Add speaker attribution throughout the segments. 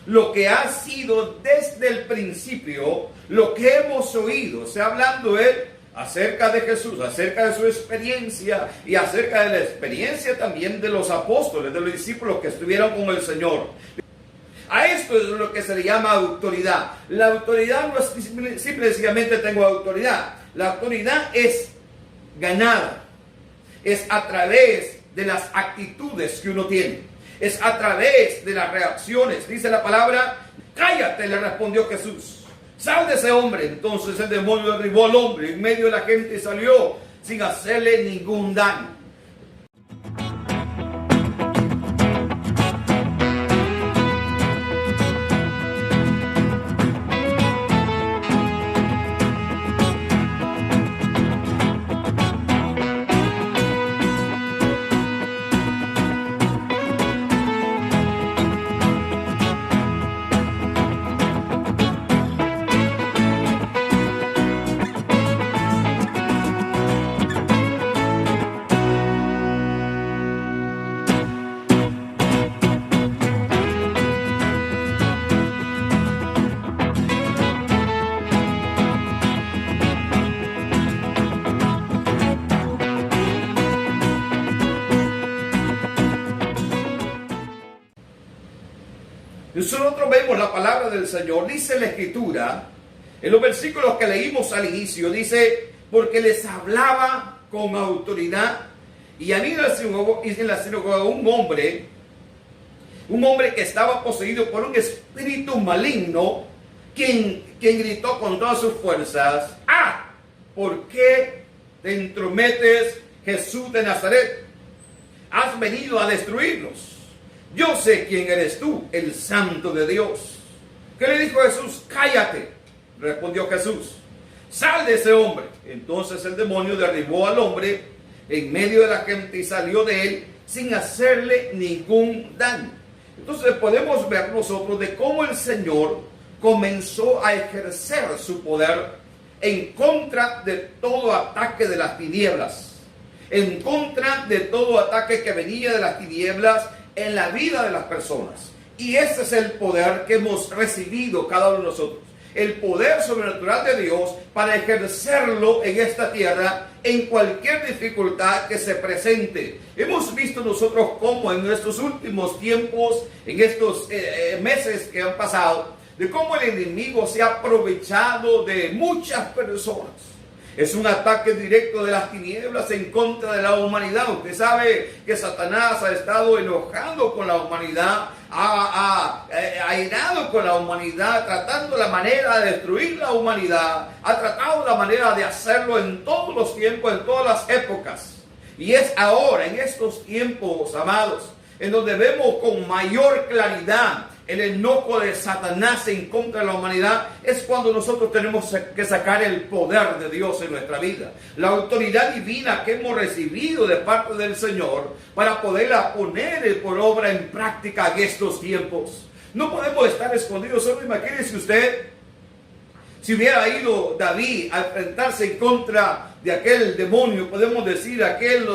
Speaker 1: lo que ha sido desde el principio, lo que hemos oído. Está hablando él acerca de Jesús, acerca de su experiencia y acerca de la experiencia también de los apóstoles, de los discípulos que estuvieron con el Señor. A esto es lo que se le llama autoridad. La autoridad no es simplemente tengo autoridad. La autoridad es ganada. Es a través de las actitudes que uno tiene. Es a través de las reacciones. Dice la palabra, cállate, le respondió Jesús. Sal de ese hombre. Entonces el demonio derribó al hombre en medio de la gente y salió sin hacerle ningún daño. Nosotros vemos la palabra del Señor, dice la Escritura, en los versículos que leímos al inicio, dice, porque les hablaba con autoridad, y había en la sinagoga un hombre que estaba poseído por un espíritu maligno, quien gritó con todas sus fuerzas, ¡ah! ¿Por qué te entrometes, Jesús de Nazaret? Has venido a destruirnos. Yo sé quién eres tú, el Santo de Dios. ¿Qué le dijo Jesús? Cállate, respondió Jesús. Sal de ese hombre. Entonces el demonio derribó al hombre en medio de la gente y salió de él sin hacerle ningún daño. Entonces podemos ver nosotros de cómo el Señor comenzó a ejercer su poder en contra de todo ataque de las tinieblas, en contra de todo ataque que venía de las tinieblas en la vida de las personas. Y ese es el poder que hemos recibido cada uno de nosotros. El poder sobrenatural de Dios para ejercerlo en esta tierra en cualquier dificultad que se presente. Hemos visto nosotros cómo en estos últimos tiempos, en estos meses que han pasado, de cómo el enemigo se ha aprovechado de muchas personas. Es un ataque directo de las tinieblas en contra de la humanidad. Usted sabe que Satanás ha estado enojado con la humanidad, ha airado con la humanidad, tratando la manera de destruir la humanidad, ha tratado la manera de hacerlo en todos los tiempos, en todas las épocas. Y es ahora, en estos tiempos, amados, en donde vemos con mayor claridad el enojo de Satanás en contra de la humanidad, es cuando nosotros tenemos que sacar el poder de Dios en nuestra vida, la autoridad divina que hemos recibido de parte del Señor para poderla poner por obra en práctica en estos tiempos. No podemos estar escondidos. Solo imagínese usted si hubiera ido David a enfrentarse en contra de aquel demonio, podemos decir aquel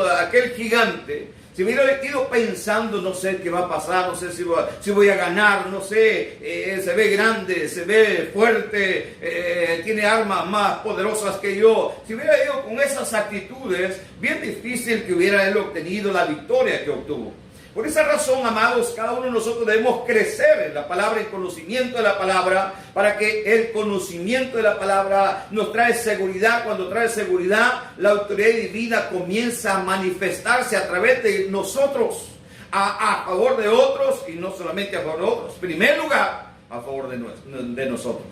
Speaker 1: gigante. Si hubiera ido pensando, no sé qué va a pasar, no sé si voy a ganar, no sé, se ve grande, se ve fuerte, tiene armas más poderosas que yo. Si hubiera ido con esas actitudes, bien difícil que hubiera él obtenido la victoria que obtuvo. Por esa razón, amados, cada uno de nosotros debemos crecer en la palabra, en conocimiento de la palabra, para que el conocimiento de la palabra nos trae seguridad. Cuando trae seguridad, la autoridad divina comienza a manifestarse a través de nosotros, a favor de otros, y no solamente a favor de otros. En primer lugar, a favor de nosotros.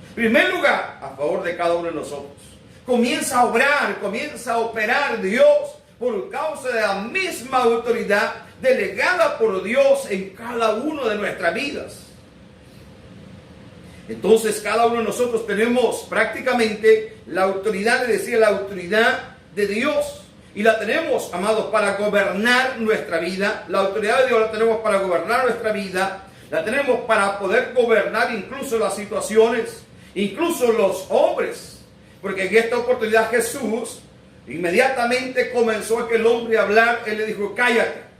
Speaker 1: En primer lugar, a favor de cada uno de nosotros. Comienza a obrar, comienza a operar Dios por causa de la misma autoridad delegada por Dios en cada uno de nuestras vidas. Entonces cada uno de nosotros tenemos prácticamente la autoridad, de decir, la autoridad de Dios. Y la tenemos, amados, para gobernar nuestra vida. La autoridad de Dios la tenemos para gobernar nuestra vida. La tenemos para poder gobernar incluso las situaciones, incluso los hombres. Porque en esta oportunidad Jesús inmediatamente comenzó aquel hombre a hablar. Él le dijo, cállate.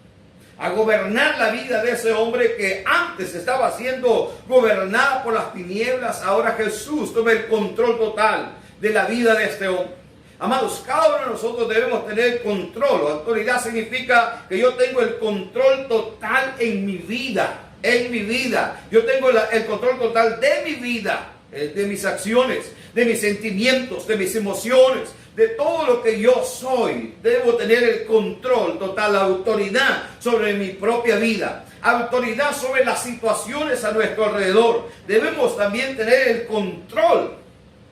Speaker 1: a gobernar la vida de ese hombre que antes estaba siendo gobernada por las tinieblas. Ahora Jesús toma el control total de la vida de este hombre. Amados, cada uno de nosotros debemos tener control. Autoridad significa que yo tengo el control total en mi vida. En mi vida. Yo tengo el control total de mi vida, de mis acciones, de mis sentimientos, de mis emociones, de todo lo que yo soy. Debo tener el control total, la autoridad sobre mi propia vida, autoridad sobre las situaciones a nuestro alrededor. Debemos también tener el control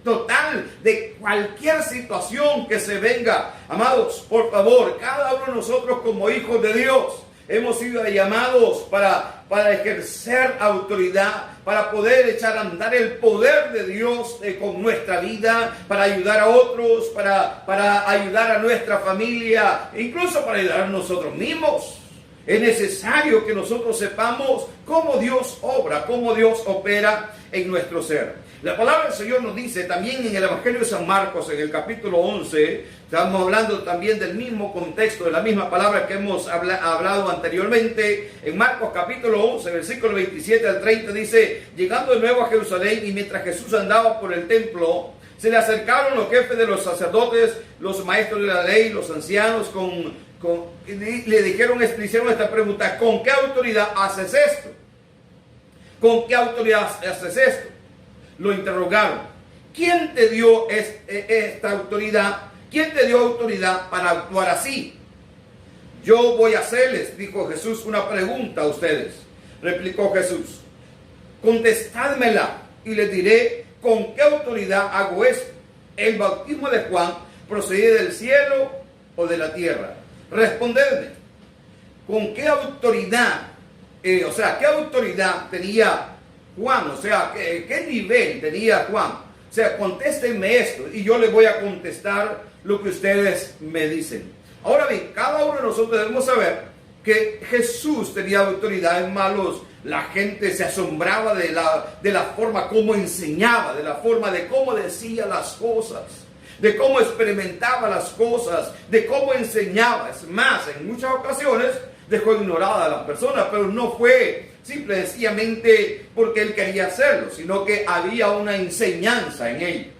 Speaker 1: total de cualquier situación que se venga. Amados, por favor, cada uno de nosotros como hijos de Dios hemos sido llamados para ejercer autoridad, para poder echar a andar el poder de Dios con nuestra vida, para ayudar a otros, para ayudar a nuestra familia, incluso para ayudar a nosotros mismos. Es necesario que nosotros sepamos cómo Dios obra, cómo Dios opera en nuestro ser. La palabra del Señor nos dice también en el Evangelio de San Marcos, en el capítulo 11, estamos hablando también del mismo contexto, de la misma palabra que hemos hablado anteriormente. En Marcos capítulo 11, versículo 27 al 30 dice: llegando de nuevo a Jerusalén, y mientras Jesús andaba por el templo, se le acercaron los jefes de los sacerdotes, los maestros de la ley, los ancianos, le hicieron esta pregunta: ¿con qué autoridad haces esto? ¿Con qué autoridad haces esto? Lo interrogaron. ¿Quién te dio esta autoridad? ¿Quién te dio autoridad para actuar así? Yo voy a hacerles, dijo Jesús, una pregunta a ustedes. Replicó Jesús: contestádmela y les diré con qué autoridad hago esto. ¿El bautismo de Juan procedía del cielo o de la tierra? Respondedme, ¿con qué autoridad, qué autoridad tenía Juan? O sea, ¿qué nivel tenía Juan? O sea, contéstenme esto y yo les voy a contestar lo que ustedes me dicen. Ahora bien, cada uno de nosotros debemos saber que Jesús tenía autoridad. En malos, la gente se asombraba de la forma como enseñaba, de la forma de cómo decía las cosas, de cómo experimentaba las cosas, de cómo enseñaba. Es más, en muchas ocasiones dejó ignorada a las personas, pero no fue simple y sencillamente porque él quería hacerlo, sino que había una enseñanza en él.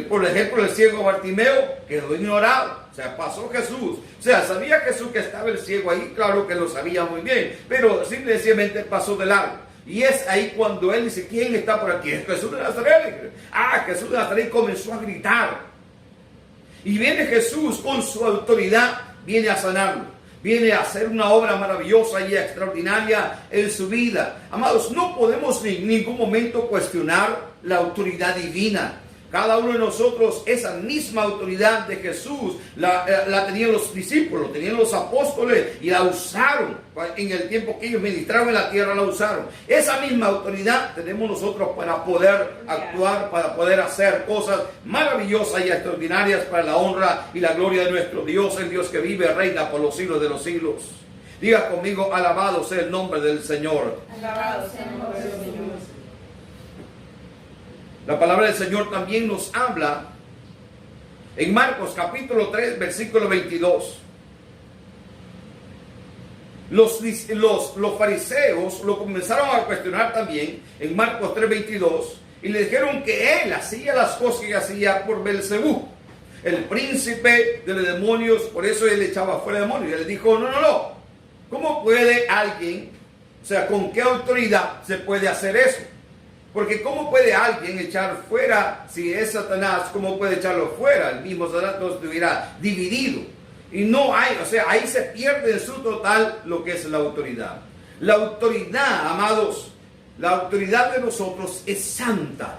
Speaker 1: Por ejemplo, el ciego Bartimeo quedó ignorado. O sea, pasó Jesús. O sea, sabía Jesús que estaba el ciego ahí, claro que lo sabía muy bien, pero simple y sencillamente pasó de largo. Y es ahí cuando él dice: ¿quién está por aquí? Es Jesús de Nazaret. Jesús de Nazaret comenzó a gritar. Y viene Jesús con su autoridad, viene a sanarlo, viene a hacer una obra maravillosa y extraordinaria en su vida. Amados, no podemos en ningún momento cuestionar la autoridad divina. Cada uno de nosotros, esa misma autoridad de Jesús la tenían los discípulos, tenían los apóstoles, y la usaron en el tiempo que ellos ministraron en la tierra. La usaron. Esa misma autoridad tenemos nosotros para poder actuar, para poder hacer cosas maravillosas y extraordinarias para la honra y la gloria de nuestro Dios, el Dios que vive, reina por los siglos de los siglos. Diga conmigo: alabado sea el nombre del Señor.
Speaker 2: Alabado sea el nombre del Señor.
Speaker 1: La palabra del Señor también nos habla en Marcos capítulo 3, versículo 22. Los fariseos lo comenzaron a cuestionar también en Marcos 3, 22, y le dijeron que él hacía las cosas que hacía por Belcebú, el príncipe de los demonios. Por eso él echaba fuera demonios. Y él les dijo: no. ¿Cómo puede alguien, o sea, con qué autoridad se puede hacer eso? Porque ¿cómo puede alguien echar fuera, si es Satanás, cómo puede echarlo fuera? El mismo Satanás estuviera dividido. Y no hay, o sea, ahí se pierde en su total lo que es la autoridad. La autoridad, amados, la autoridad de nosotros es santa.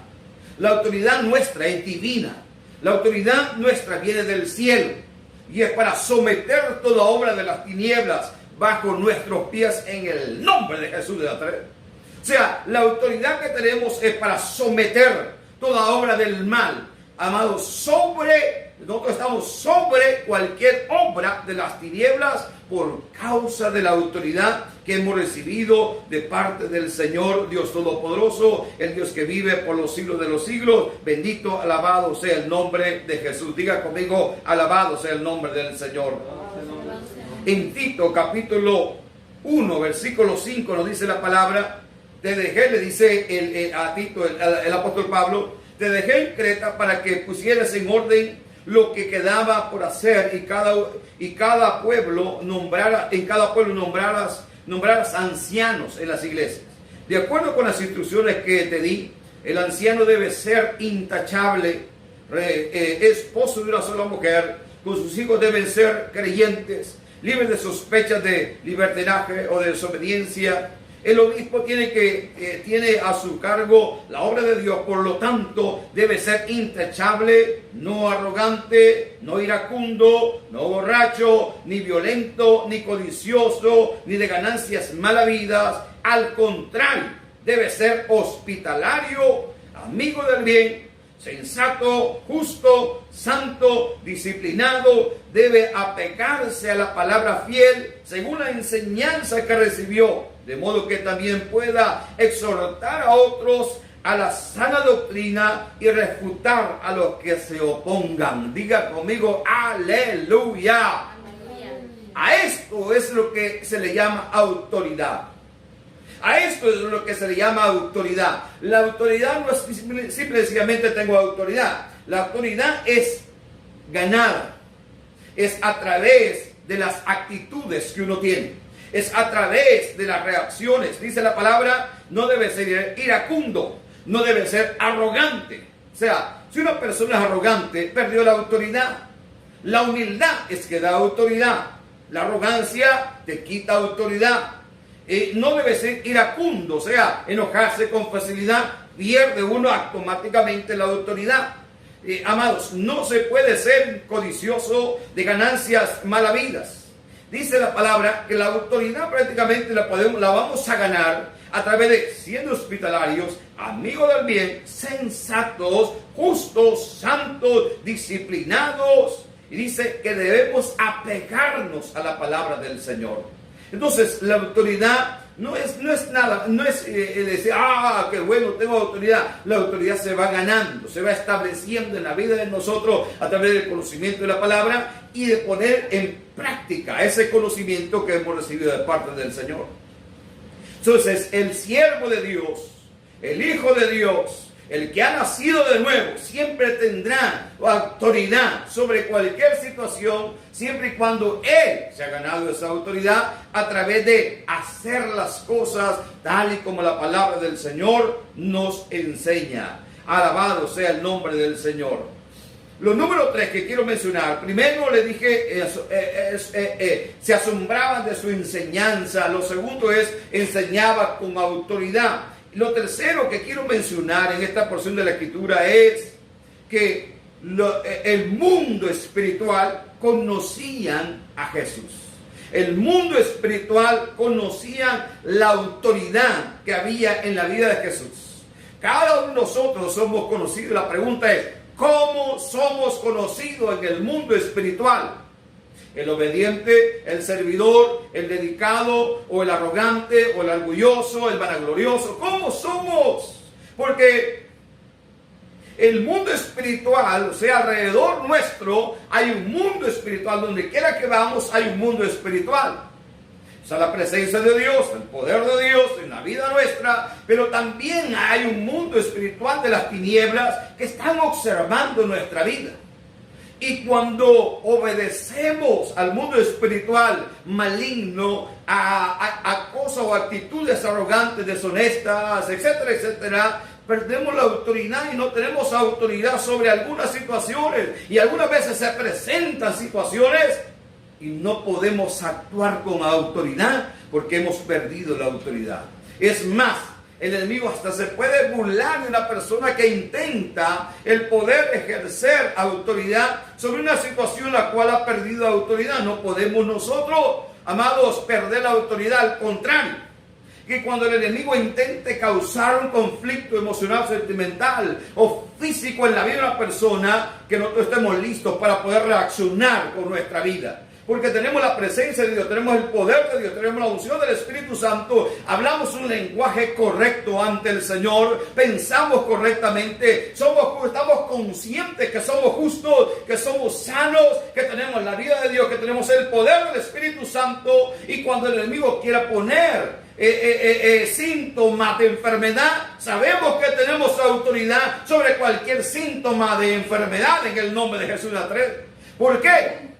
Speaker 1: La autoridad nuestra es divina. La autoridad nuestra viene del cielo. Y es para someter toda obra de las tinieblas bajo nuestros pies en el nombre de Jesús de Nazaret. O sea, la autoridad que tenemos es para someter toda obra del mal. Amados, nosotros estamos sobre cualquier obra de las tinieblas por causa de la autoridad que hemos recibido de parte del Señor Dios Todopoderoso, el Dios que vive por los siglos de los siglos. Bendito, alabado sea el nombre de Jesús. Diga conmigo: alabado sea el nombre del Señor. En Tito capítulo 1, versículo 5 nos dice la palabra, te dejé, le dice a Tito, el apóstol Pablo, te dejé en Creta para que pusieras en orden lo que quedaba por hacer y cada pueblo nombraras ancianos en las iglesias. De acuerdo con las instrucciones que te di, el anciano debe ser intachable, esposo de una sola mujer, con sus hijos deben ser creyentes, libres de sospechas de libertinaje o de desobediencia. El obispo tiene a su cargo la obra de Dios, por lo tanto debe ser intachable, no arrogante, no iracundo, no borracho, ni violento, ni codicioso, ni de ganancias malavidas. Al contrario, debe ser hospitalario, amigo del bien, sensato, justo, santo, disciplinado, debe apegarse a la palabra fiel según la enseñanza que recibió, de modo que también pueda exhortar a otros a la sana doctrina y refutar a los que se opongan. Diga conmigo, aleluya. A esto es lo que se le llama autoridad. A esto es lo que se le llama autoridad. La autoridad no es simplemente tengo autoridad. La autoridad es ganada. Es a través de las actitudes que uno tiene. Es a través de las reacciones. Dice la palabra, no debe ser iracundo, no debe ser arrogante. O sea, si una persona es arrogante, perdió la autoridad. La humildad es que da autoridad. La arrogancia te quita autoridad. No debe ser iracundo, o sea, enojarse con facilidad, pierde uno automáticamente la autoridad. Amados, no se puede ser codicioso de ganancias malavidas. Dice la palabra que la autoridad prácticamente la vamos a ganar a través de siendo hospitalarios, amigos del bien, sensatos, justos, santos, disciplinados. Y dice que debemos apegarnos a la palabra del Señor. Entonces, la autoridad no es nada, no es decir, qué bueno, tengo autoridad. La autoridad se va ganando, se va estableciendo en la vida de nosotros a través del conocimiento de la palabra y de poner en práctica ese conocimiento que hemos recibido de parte del Señor. Entonces, el siervo de Dios, el Hijo de Dios, el que ha nacido de nuevo, siempre tendrá autoridad sobre cualquier situación, siempre y cuando Él se ha ganado esa autoridad a través de hacer las cosas tal y como la palabra del Señor nos enseña. Alabado sea el nombre del Señor. Lo número 3 que quiero mencionar, primero le dije, se asombraban de su enseñanza. Lo segundo es, enseñaba con autoridad. Lo tercero que quiero mencionar en esta porción de la Escritura es que el mundo espiritual conocían a Jesús. El mundo espiritual conocía la autoridad que había en la vida de Jesús. Cada uno de nosotros somos conocidos. La pregunta es, ¿cómo somos conocidos en el mundo espiritual? El obediente, el servidor, el dedicado, o el arrogante, o el orgulloso, el vanaglorioso. ¿Cómo somos? Porque el mundo espiritual, o sea, alrededor nuestro, hay un mundo espiritual. Donde quiera que vamos, hay un mundo espiritual. O sea, la presencia de Dios, el poder de Dios en la vida nuestra, pero también hay un mundo espiritual de las tinieblas que están observando nuestra vida. Y cuando obedecemos al mundo espiritual maligno, a cosas o actitudes arrogantes, deshonestas, etcétera, etcétera, perdemos la autoridad y no tenemos autoridad sobre algunas situaciones. Y algunas veces se presentan situaciones y no podemos actuar con autoridad porque hemos perdido la autoridad. Es más, el enemigo hasta se puede burlar de una persona que intenta el poder ejercer autoridad sobre una situación en la cual ha perdido autoridad. No podemos nosotros, amados, perder la autoridad. Al contrario, que cuando el enemigo intente causar un conflicto emocional, sentimental o físico en la vida de una persona, que nosotros estemos listos para poder reaccionar con nuestra vida. porque tenemos la presencia de Dios, tenemos el poder de Dios, tenemos la unción del Espíritu Santo, hablamos un lenguaje correcto ante el Señor, pensamos correctamente, estamos conscientes que somos justos, que somos sanos, que tenemos la vida de Dios, que tenemos el poder del Espíritu Santo, y cuando el enemigo quiera poner síntomas de enfermedad, sabemos que tenemos autoridad sobre cualquier síntoma de enfermedad en el nombre de Jesús de Nazaret. ¿Por qué?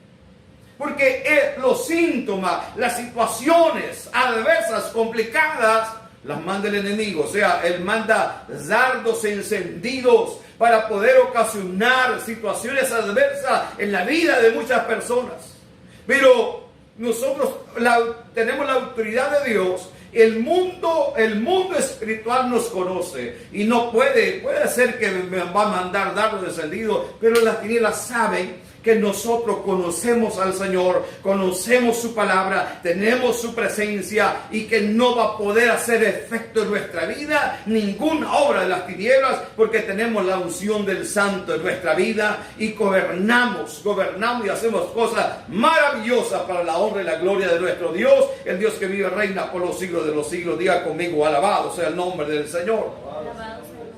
Speaker 1: Porque los síntomas, las situaciones adversas, complicadas, las manda el enemigo. O sea, él manda dardos encendidos para poder ocasionar situaciones adversas en la vida de muchas personas. Pero nosotros tenemos la autoridad de Dios. El mundo espiritual nos conoce y no puede ser que me va a mandar dardos encendidos, pero las tinieblas saben que nosotros conocemos al Señor, conocemos su palabra, tenemos su presencia, y que no va a poder hacer efecto en nuestra vida ninguna obra de las tinieblas, porque tenemos la unción del Santo en nuestra vida y gobernamos y hacemos cosas maravillosas para la honra y la gloria de nuestro Dios, el Dios que vive y reina por los siglos de los siglos. Diga conmigo, alabado sea el nombre del Señor.
Speaker 2: Alabado sea el